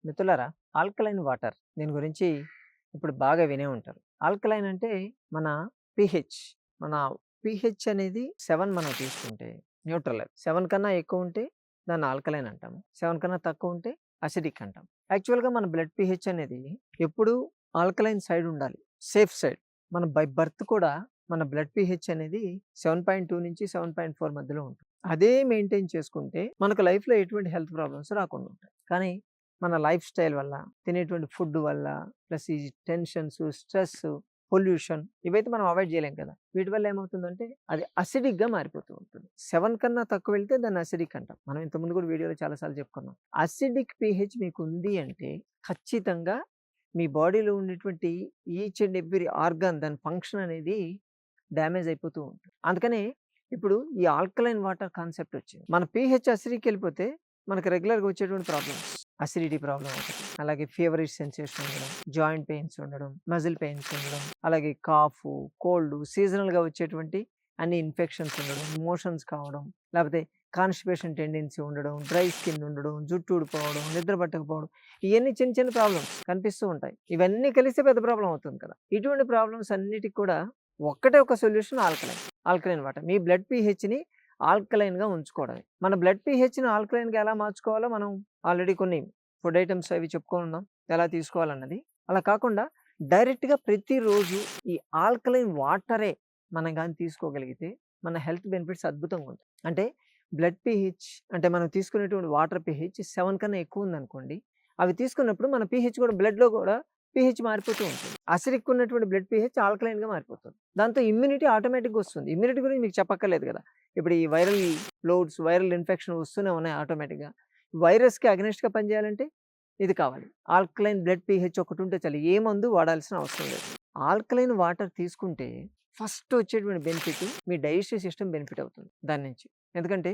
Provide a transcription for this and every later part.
మిత్రులారా, alkaline water దీని గురించి ఇప్పుడు బాగా వినే ఉంటారు. ఆల్కలైన్ అంటే మన పీహెచ్. మన పీహెచ్ అనేది 7 మనం తీసుకుంటే న్యూట్రల్ అది. 7 కన్నా ఎక్కువ ఉంటే దాన్ని ఆల్కలైన్ అంటాము. 7 కన్నా తక్కువ ఉంటే అసిడిక్ అంటాం. యాక్చువల్‌గా మన బ్లడ్ పీహెచ్ అనేది ఎప్పుడూ ఆల్కలైన్ సైడ్ ఉండాలి. Safe side. మన బై బర్త్ కూడా మన బ్లడ్ పీహెచ్ అనేది 7.2 నుంచి 7.4 మధ్యలో ఉంటుంది. అదే మెయింటైన్ చేసుకుంటే మనకు లైఫ్‌లో ఎటువంటి హెల్త్ ప్రాబ్లమ్స్ రాకుండా ఉంటాయి. కానీ మన లైఫ్ స్టైల్ వల్ల, తినేటువంటి ఫుడ్ వల్ల, ప్లస్ ఈ టెన్షన్స్, స్ట్రెస్, పొల్యూషన్ ఇవైతే మనం అవాయిడ్ చేయలేం కదా! వీటి వల్ల ఏమవుతుందంటే అది అసిడిక్‌గా మారిపోతూ ఉంటుంది. 7 కన్నా తక్కువ వెళ్తే దాన్ని అసిడిక్ అంటాం. మనం ఇంతకుముందు కూడా వీడియోలో చాలా సార్లు చెప్పుకున్నాం. అసిడిక్ పీహెచ్ మీకు ఉంది అంటే ఖచ్చితంగా మీ బాడీలో ఉండేటువంటి ఈచ్ అండ్ ఎవ్రీ ఆర్గాన్ దాని ఫంక్షన్ అనేది డ్యామేజ్ అయిపోతూ ఉంటుంది. అందుకనే ఇప్పుడు ఈ ఆల్కలైన్ వాటర్ కాన్సెప్ట్ వచ్చింది. మన పీహెచ్ అసిడిక్ వెళ్ళిపోతే మనకు రెగ్యులర్‌గా వచ్చేటువంటి ప్రాబ్లమ్స్ అసిడిటీ ప్రాబ్లమ్ ఒకటి. అలాగే ఫీవరిష్ సెన్సేషన్ ఉండడం, జాయింట్ పెయిన్స్ ఉండడం, మజిల్ పెయిన్స్ ఉండడం, అలాగే కాఫు, కోల్డ్, సీజనల్‌గా వచ్చేటువంటి అన్ని ఇన్ఫెక్షన్స్ ఉండడం, మోషన్స్ కావడం, లేకపోతే కాన్‌స్టిపేషన్ టెండెన్సీ ఉండడం, డ్రై స్కిన్ ఉండడం, జుట్టు ఊడిపోవడం, నిద్ర పట్టకపోవడం, ఇయన్నీ చిన్న చిన్న ప్రాబ్లమ్స్ కనిపిస్తూ ఉంటాయి. ఇవన్నీ కలిస్తే పెద్ద ప్రాబ్లమ్ అవుతుంది కదా! ఇటువంటి ప్రాబ్లమ్స్ అన్నిటికి కూడా ఒక్కటే ఒక సొల్యూషన్ ఆల్కలైన్. Alkaline water. మీ బ్లడ్ పీహెచ్‌ని ఆల్కలైన్‌గా ఉంచుకోవడమే. మన బ్లడ్ పీహెచ్‌ని ఆల్కలైన్‌గా ఎలా మార్చుకోవాలో మనం ఆల్రెడీ కొన్ని ఫుడ్ ఐటెమ్స్ అవి చెప్పుకున్నాం. ఎలా తీసుకోవాలన్నది. అలా కాకుండా డైరెక్ట్‌గా ప్రతిరోజు ఈ ఆల్కలైన్ వాటరే మనం గాని తీసుకోగలిగితే మన హెల్త్ బెనిఫిట్స్ అద్భుతంగా ఉంటాయి. అంటే బ్లడ్ పీహెచ్ అంటే మనం తీసుకునేటువంటి వాటర్ పీహెచ్ 7 కన్నా ఎక్కువ ఉందనుకోండి. అవి తీసుకున్నప్పుడు మన పీహెచ్ కూడా బ్లడ్‌లో కూడా పీహెచ్ మారిపోతూ ఉంటుంది. అసిడిక్ ఉన్నటువంటి బ్లడ్ పీహెచ్ ఆల్కలైన్‌గా మారిపోతుంది. దాంతో ఇమ్యూనిటీ ఆటోమేటిక్‌గా వస్తుంది. ఇమ్యూనిటీ గురించి మీకు చెప్పక్కర్లేదు కదా! ఇప్పుడు ఈ వైరల్ లోడ్స్, వైరల్ ఇన్ఫెక్షన్ వస్తూనే ఉన్నాయి ఆటోమేటిక్‌గా. వైరస్‌కి అగెనిస్ట్‌గా పనిచేయాలంటే ఇది కావాలి. ఆల్కలైన్ బ్లడ్ పీహెచ్ ఒకటుంటే చాలు. ఏ మందు వాడాల్సిన అవసరం లేదు. ఆల్కలైన్ వాటర్ తీసుకుంటే ఫస్ట్ వచ్చేటువంటి బెనిఫిట్ మీ డైజెస్టివ్ సిస్టమ్ బెనిఫిట్ అవుతుంది దాని నుంచి. ఎందుకంటే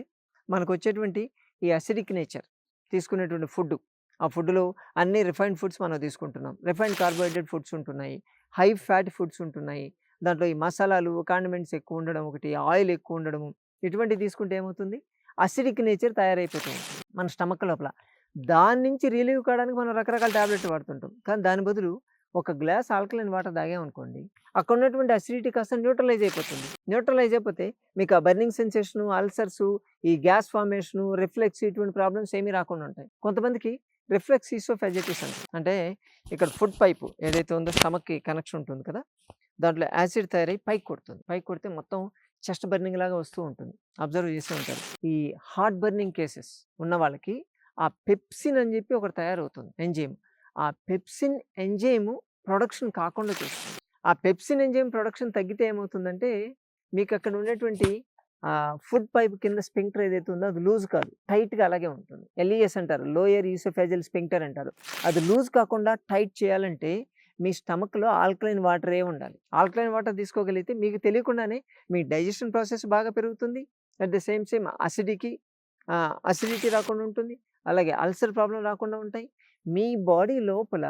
మనకొచ్చేటువంటి ఈ అసిడిక్ నేచర్ తీసుకునేటువంటి ఫుడ్, ఆ ఫుడ్‌లో అన్ని రిఫైన్డ్ ఫుడ్స్ మనం తీసుకుంటున్నాం. రిఫైన్డ్ కార్బోహైడ్రేట్ ఫుడ్స్ ఉంటున్నాయి. హై ఫ్యాట్ ఫుడ్స్ ఉంటున్నాయి. దాంట్లో ఈ మసాలాలు, కాండిమెంట్స్ ఎక్కువ ఉండడం ఒకటి, ఆయిల్ ఎక్కువ ఉండడము. ఇటువంటివి తీసుకుంటే ఏమవుతుంది? అసిడిక్ నేచర్ తయారైపోతూ ఉంటుంది మన స్టమక్ లోపల. దాని నుంచి రిలీవ్ కావడానికి మనం రకరకాల టాబ్లెట్లు వాడుతుంటాం. కానీ దాని బదులు ఒక గ్లాస్ ఆల్కలైన్ వాటర్ తాగామనుకోండి, అక్కడ ఉన్నటువంటి అసిడిటీ కాస్త న్యూట్రలైజ్ అయిపోతుంది. న్యూట్రలైజ్ అయిపోతే మీకు ఆ బర్నింగ్ సెన్సేషను, అల్సర్సు, ఈ గ్యాస్ ఫార్మేషను, రిఫ్లెక్స్ ఇటువంటి ప్రాబ్లమ్స్ ఏమీ రాకుండా ఉంటాయి. కొంతమందికి రిఫ్లెక్స్ ఈసోఫాజిటిస్ అంటారు. అంటే ఇక్కడ ఫుడ్ పైపు ఏదైతే ఉందో స్టమక్‌కి కనెక్షన్ ఉంటుంది కదా! దాంట్లో యాసిడ్ తయారై పైకి కొడుతుంది. పైకి కొడితే మొత్తం చెస్ట్ బర్నింగ్ లాగా వస్తూ ఉంటుంది. అబ్జర్వ్ చేసే ఉంటారు. ఈ హార్ట్ బర్నింగ్ కేసెస్ ఉన్న వాళ్ళకి ఆ పెప్సిన్ అని చెప్పి ఒకటి తయారవుతుంది ఎంజైమ్. ఆ పెప్సిన్ ఎంజైమ్ ప్రొడక్షన్ కాకుండా చేస్తుంది. ఆ పెప్సిన్ ఎంజైమ్ ప్రొడక్షన్ తగ్గితే ఏమవుతుందంటే మీకు అక్కడ ఉన్నటువంటి ఫుడ్ పైప్ కింద స్పింక్టర్ ఏదైతే ఉందో అది లూజ్ కాదు. టైట్‌గా అలాగే ఉంటుంది. ఎల్ఈఎస్ అంటారు. లోయర్ ఈసోఫేజియల్ స్పింక్టర్ అంటారు. అది లూజ్ కాకుండా టైట్ చేయాలంటే మీ స్టమక్‌లో ఆల్కలైన్ వాటరే ఉండాలి. ఆల్కలైన్ వాటర్ తీసుకోగలిగితే మీకు తెలియకుండానే మీ డైజెషన్ ప్రాసెస్ బాగా పెరుగుతుంది. అట్ ద సేమ్ అసిడిటీ రాకుండా ఉంటుంది. అలాగే అల్సర్ ప్రాబ్లమ్ రాకుండా ఉంటాయి. మీ బాడీ లోపల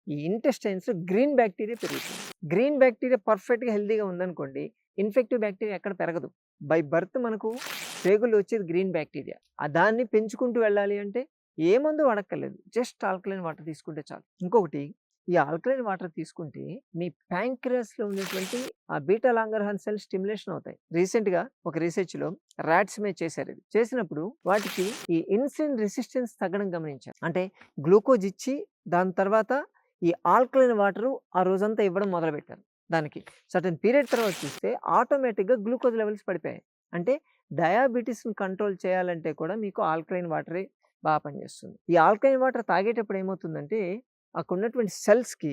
ఈ ఇంటెస్టైన్స్‌లో గ్రీన్ బాక్టీరియా పెరుగుతుంది. గ్రీన్ బాక్టీరియా పర్ఫెక్ట్‌గా హెల్తీగా ఉందనుకోండి, ఇన్ఫెక్టివ్ బాక్టీరియా ఎక్కడ పెరగదు. బై బర్త్ మనకు పేగుల్లో వచ్చేది గ్రీన్ బాక్టీరియా. దాన్ని పెంచుకుంటూ వెళ్ళాలి అంటే ఏ మందు వాడక్కర్లేదు. జస్ట్ ఆల్కలైన్ వాటర్ తీసుకుంటే చాలు. ఇంకొకటి ఈ ఆల్కలైన్ వాటర్ తీసుకుంటే మీ ప్యాంక్రియాస్‌లో ఉండేటువంటి ఆ బీటా లాంగర్హాన్ సెల్స్ స్టిమ్యులేషన్ అవుతాయి. రీసెంట్‌గా ఒక రీసెర్చ్‌లో రాట్స్ మీద చేశారు ఇది. చేసినప్పుడు వాటికి ఈ ఇన్సులిన్ రెసిస్టెన్స్ తగ్గడం గమనించారు. అంటే గ్లూకోజ్ ఇచ్చి దాని తర్వాత ఈ ఆల్కలైన్ వాటరు ఆ రోజంతా ఇవ్వడం మొదలుపెట్టారు. దానికి సర్టెన్ పీరియడ్ తర్వాత చూస్తే ఆటోమేటిక్‌గా గ్లూకోజ్ లెవెల్స్ పడిపోయాయి. అంటే డయాబెటిస్‌ని కంట్రోల్ చేయాలంటే కూడా మీకు ఆల్కలైన్ వాటరే పనిచేస్తుంది. ఈ ఆల్కలైన్ వాటర్ తాగేటప్పుడు ఏమవుతుందంటే అక్కడున్నటువంటి సెల్స్‌కి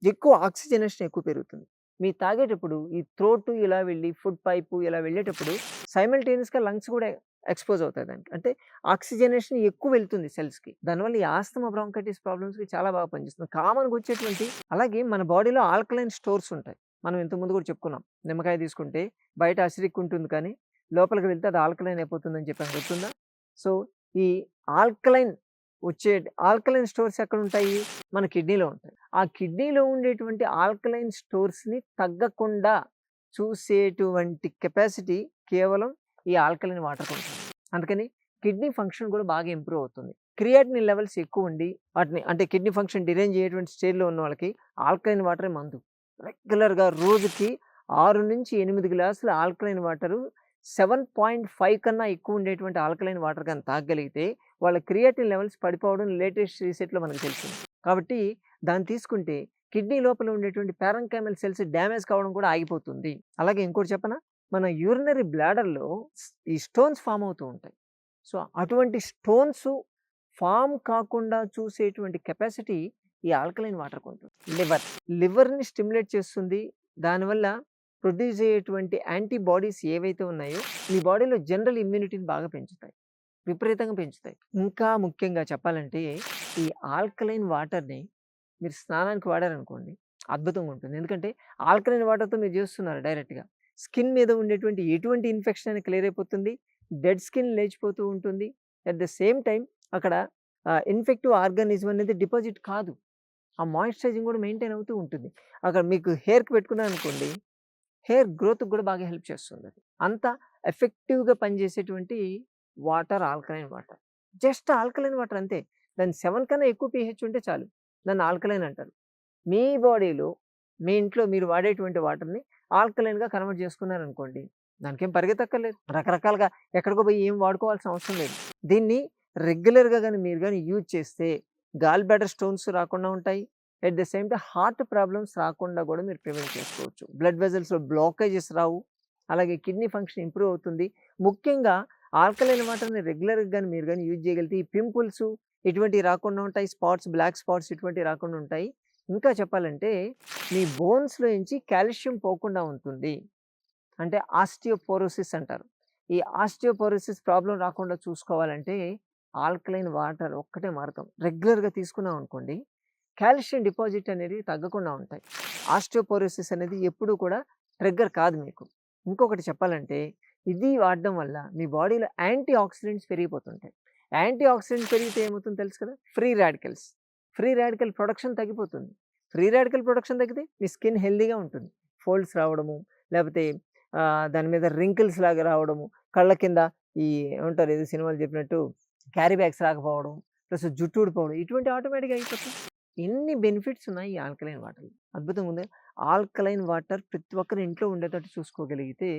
ఎక్కువ ఆక్సిజనేషన్ ఎక్కువ పెరుగుతుంది. మీరు తాగేటప్పుడు ఈ థ్రోట్ ఇలా వెళ్ళి ఫుడ్ పైపు ఇలా వెళ్ళేటప్పుడు సైమల్టేనియస్‌గా లంగ్స్ కూడా ఎక్స్‌పోజ్ అవుతాయి దానికి. అంటే ఆక్సిజనేషన్ ఎక్కువ వెళ్తుంది సెల్స్‌కి. దానివల్ల ఈ ఆస్తమా, బ్రాంకైటిస్ ప్రాబ్లమ్స్‌కి చాలా బాగా పనిచేస్తుంది. కామన్‌గా వచ్చేటువంటి అలాగే మన బాడీలో ఆల్కలైన్ స్టోర్స్ ఉంటాయి. మనం ఇంతకుముందు కూడా చెప్పుకున్నాం. నిమ్మకాయ తీసుకుంటే బయట అసిడిక్ ఉంటుంది కానీ లోపలికి వెళ్తే అది ఆల్కలైన్ అయిపోతుందని చెప్పాను గుర్తుందా? సో, ఈ ఆల్కలైన్ వచ్చే ఆల్కలైన్ స్టోర్స్ ఎక్కడుంటాయి? మన కిడ్నీలో ఉంటాయి. ఆ కిడ్నీలో ఉండేటువంటి ఆల్కలైన్ స్టోర్స్‌ని తగ్గకుండా చూసేటువంటి కెపాసిటీ కేవలం ఈ ఆల్కలైన్ వాటర్‌కుంటుంది. అందుకని కిడ్నీ ఫంక్షన్ కూడా బాగా ఇంప్రూవ్ అవుతుంది. క్రియాటినిన్ లెవెల్స్ ఎక్కువ ఉండి వాటిని అంటే కిడ్నీ ఫంక్షన్ డిరేంజ్ అయ్యేటువంటి స్టేజ్‌లో ఉన్న వాళ్ళకి ఆల్కలైన్ వాటరే మందు. రెగ్యులర్‌గా రోజుకి 6-8 గ్లాసుల ఆల్కలైన్ వాటరు 7.5 కన్నా ఎక్కువ ఉండేటువంటి ఆల్కలైన్ వాటర్ గాని తాగగలిగితే వాళ్ళ క్రియాటిన్ లెవెల్స్ పడిపోవడం లేటెస్ట్ రీసెర్చ్‌లో మనకు తెలిసింది. కాబట్టి దాన్ని తీసుకుంటే కిడ్నీ లోపల ఉండేటువంటి పారెన్కైమల్ సెల్స్ డ్యామేజ్ కావడం కూడా ఆగిపోతుంది. అలాగే ఇంకోటి చెప్పనా? మన యూరినరీ బ్లాడర్‌లో ఈ స్టోన్స్ ఫార్మ్ అవుతూ ఉంటాయి. సో, అటువంటి స్టోన్స్ ఫార్మ్ కాకుండా చూసేటువంటి కెపాసిటీ ఈ ఆల్కలైన్ వాటర్‌కి ఉంటుంది. లివర్‌ని స్టిమ్యులేట్ చేస్తుంది. దానివల్ల ప్రొడ్యూస్ అయ్యేటువంటి యాంటీబాడీస్ ఏవైతే ఉన్నాయో మీ బాడీలో జనరల్ ఇమ్యూనిటీని బాగా పెంచుతాయి. విపరీతంగా పెంచుతాయి. ఇంకా ముఖ్యంగా చెప్పాలంటే ఈ ఆల్కలైన్ వాటర్‌ని మీరు స్నానానికి వాడారనుకోండి అద్భుతంగా ఉంటుంది. ఎందుకంటే ఆల్కలైన్ వాటర్‌తో మీరు చేస్తున్నారు డైరెక్ట్‌గా. స్కిన్ మీద ఉండేటువంటి ఎటువంటి ఇన్ఫెక్షన్ అయినా క్లియర్ అయిపోతుంది. డెడ్ స్కిన్ లేచిపోతూ ఉంటుంది. అట్ ద సేమ్ టైమ్ అక్కడ ఇన్ఫెక్టివ్ ఆర్గానిజం అనేది డిపాజిట్ కాదు. ఆ మాయిశ్చరైజింగ్ కూడా మెయింటైన్ అవుతూ ఉంటుంది. అక్కడ మీకు హెయిర్‌కి పెట్టుకున్నారనుకోండి, హెయిర్ గ్రోత్‌కి కూడా బాగా హెల్ప్ చేస్తుందది. అంత ఎఫెక్టివ్‌గా పనిచేసేటువంటి water alkaline water. Just alkaline water అంతే. దాని 7 కన్నా ఎక్కువ పీహెచ్ ఉంటే చాలు. దాన్ని ఆల్కలైన్ అంటారు. మీ బాడీలో, మీ ఇంట్లో మీరు వాడేటువంటి వాటర్‌ని ఆల్కలైన్‌గా కన్వర్ట్ చేసుకున్నారనుకోండి, దానికేం పరిగెత్తక్కర్లేదు. రకరకాలుగా ఎక్కడికో పోయి ఏం వాడుకోవాల్సిన అవసరం లేదు. దీన్ని రెగ్యులర్‌గా గాని మీరు గాని యూజ్ చేస్తే గాల్ బ్లాడర్ స్టోన్స్ రాకుండా ఉంటాయి. At the same time heart problems రాకుండా కూడా మీరు ప్రివెంట్ చేసుకోవచ్చు. బ్లడ్ వెసల్స్‌లో బ్లాకేజెస్ రావు. అలాగే కిడ్నీ ఫంక్షన్ ఇంప్రూవ్ అవుతుంది. ముఖ్యంగా ఆల్కలైన్ వాటర్‌ని రెగ్యులర్‌గా గాని మీరు గాని యూజ్ చేయగలిగితే ఈ పింపుల్స్ ఇటువంటివి రాకుండా ఉంటాయి. స్పాట్స్, బ్లాక్ స్పాట్స్ ఇటువంటివి రాకుండా ఉంటాయి. ఇంకా చెప్పాలంటే మీ బోన్స్‌లో నుంచి కాల్షియం పోకుండా ఉంటుంది. అంటే ఆస్టియోపోరోసిస్ అంటారు. ఈ ఆస్టియోపోరోసిస్ ప్రాబ్లమ్ రాకుండా చూసుకోవాలంటే ఆల్కలైన్ వాటర్ ఒక్కటే మార్గం. రెగ్యులర్‌గా తీసుకున్నాం అనుకోండి, కాల్షియం డిపాజిట్ అనేది తగ్గకుండా ఉంటాయి. ఆస్టియోపోరోసిస్ అనేది ఎప్పుడూ కూడా ట్రిగ్గర్ కాదు మీకు. ఇంకొకటి చెప్పాలంటే ఇది వాడడం వల్ల మీ బాడీలో యాంటీ ఆక్సిడెంట్స్ పెరిగిపోతుంటాయి. యాంటీ ఆక్సిడెంట్స్ పెరిగితే ఏమవుతుందో తెలుసు కదా! Free radicals. Free radical production తగ్గిపోతుంది. ఫ్రీ రాడికల్ ప్రొడక్షన్ తగ్గితే మీ స్కిన్ హెల్తీగా ఉంటుంది. ఫోల్డ్స్ రావడము, లేకపోతే దాని మీద రింకిల్స్ లాగా రావడము, కళ్ళ కింద ఈ ఏమంటారు ఏదో సినిమాలో చెప్పినట్టు క్యారీ బ్యాగ్స్ రాకపోవడం, ప్లస్ జుట్టు ఊడిపోవడం ఇటువంటి ఆటోమేటిక్‌గా అయిపోతాయి. ఎన్ని బెనిఫిట్స్ ఉన్నాయి ఈ ఆల్కలైన్ వాటర్‌లో. అద్భుతంగా ఉంది. ఆల్కలైన్ వాటర్ ప్రతి ఒక్కరి ఇంట్లో ఉండేటట్టు చూసుకోగలిగితే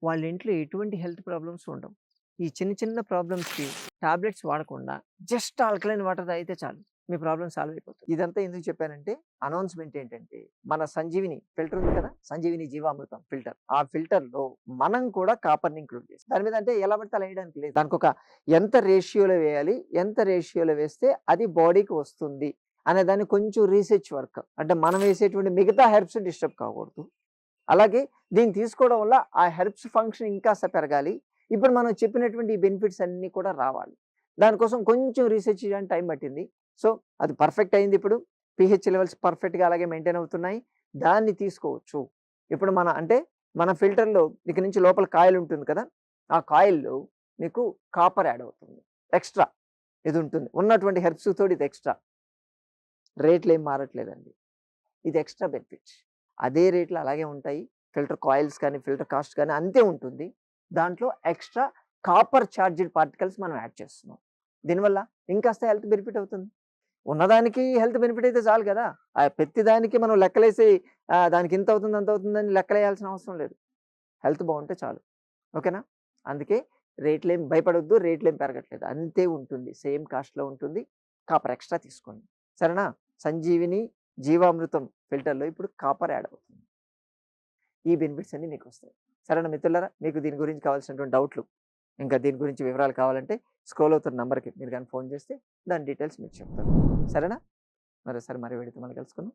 వాళ్ళ ఇంట్లో ఎటువంటి హెల్త్ ప్రాబ్లమ్స్ ఉండవు. ఈ చిన్న చిన్న ప్రాబ్లమ్స్‌కి టాబ్లెట్స్ వాడకుండా జస్ట్ ఆల్కలైన్ వాటర్ తాగితే చాలు. మీ ప్రాబ్లమ్ సాల్వ్ అయిపోతుంది. ఇదంతా ఎందుకు చెప్పానంటే అనౌన్స్‌మెంట్ ఏంటంటే మన సంజీవిని ఫిల్టర్ ఉంది కదా! సంజీవిని జీవామృతం ఫిల్టర్. ఆ ఫిల్టర్‌లో మనం కూడా కాపర్‌ని ఇంక్లూడ్ చేసాం. దాని మీద అంటే ఎలా పడితే అలా వేయడానికి లేదు. దానికొక ఎంత రేషియోలో వేయాలి, ఎంత రేషియోలో వేస్తే అది బాడీకి వస్తుంది అనే దాన్ని కొంచెం రీసెర్చ్ వర్క్. అంటే మనం వేసేటువంటి మిగతా హెర్బ్స్ డిస్టర్బ్ కాకూడదు. అలాగే దీన్ని తీసుకోవడం వల్ల ఆ హెర్బ్స్ ఫంక్షన్ ఇంకాస్త పెరగాలి. ఇప్పుడు మనం చెప్పినటువంటి ఈ బెనిఫిట్స్ అన్నీ కూడా రావాలి. దానికోసం కొంచెం రీసెర్చ్ చేయడానికి టైం పట్టింది. సో, అది పర్ఫెక్ట్ అయింది ఇప్పుడు. పీహెచ్ లెవెల్స్ పర్ఫెక్ట్‌గా అలాగే మెయింటైన్ అవుతున్నాయి. దాన్ని తీసుకోవచ్చు. ఇప్పుడు మన ఫిల్టర్‌లో ఇక నుంచి లోపల కాయిల్ ఉంటుంది కదా! ఆ కాయిల్‌లో మీకు కాపర్ యాడ్ అవుతుంది. ఎక్స్‌ట్రా ఇది ఉంటుంది. ఉన్నటువంటి హెర్బ్స్ తోటి ఇది ఎక్స్‌ట్రా. రేట్లేం మారట్లేదండి. ఇది ఎక్స్‌ట్రా బెనిఫిట్. అదే రేట్లు అలాగే ఉంటాయి. ఫిల్టర్ కాయిల్స్ కానీ, ఫిల్టర్ కాస్ట్ కానీ అంతే ఉంటుంది. దాంట్లో ఎక్స్‌ట్రా కాపర్ చార్జ్డ్ పార్టికల్స్ మనం యాడ్ చేస్తున్నాం. దీనివల్ల ఇంకాస్త హెల్త్ బెనిఫిట్ అవుతుంది. ఉన్నదానికి హెల్త్ బెనిఫిట్ అయితే చాలు కదా! ప్రతి దానికి మనం లెక్కలేసి దానికి ఇంత అవుతుంది, అంత అవుతుందని లెక్కలేయాల్సిన అవసరం లేదు. హెల్త్ బావుంటే చాలు. ఓకేనా? అందుకే రేట్లేం భయపడొద్దు. రేట్లేం పెరగట్లేదు. అంతే ఉంటుంది. సేమ్ కాస్ట్‌లో ఉంటుంది. కాపర్ ఎక్స్‌ట్రా తీసుకోండి. సరేనా? సంజీవిని జీవామృతం ఫిల్టర్‌లో ఇప్పుడు కాపర్ యాడ్ అవుతుంది. ఈ బెనిఫిట్స్ అన్నీ మీకొస్తాయి. సరేనా మిత్రులారా? మీకు దీని గురించి కావాల్సినటువంటి డౌట్‌లు, ఇంకా దీని గురించి వివరాలు కావాలంటే స్క్రోల్ అవుతున్న నంబర్‌కి మీరు గాని ఫోన్ చేస్తే దాని డీటెయిల్స్ మీకు చెప్తాను. సరేనా? మరోసారి మరో వీడియోతో మళ్ళీ కలుసుకుందాం.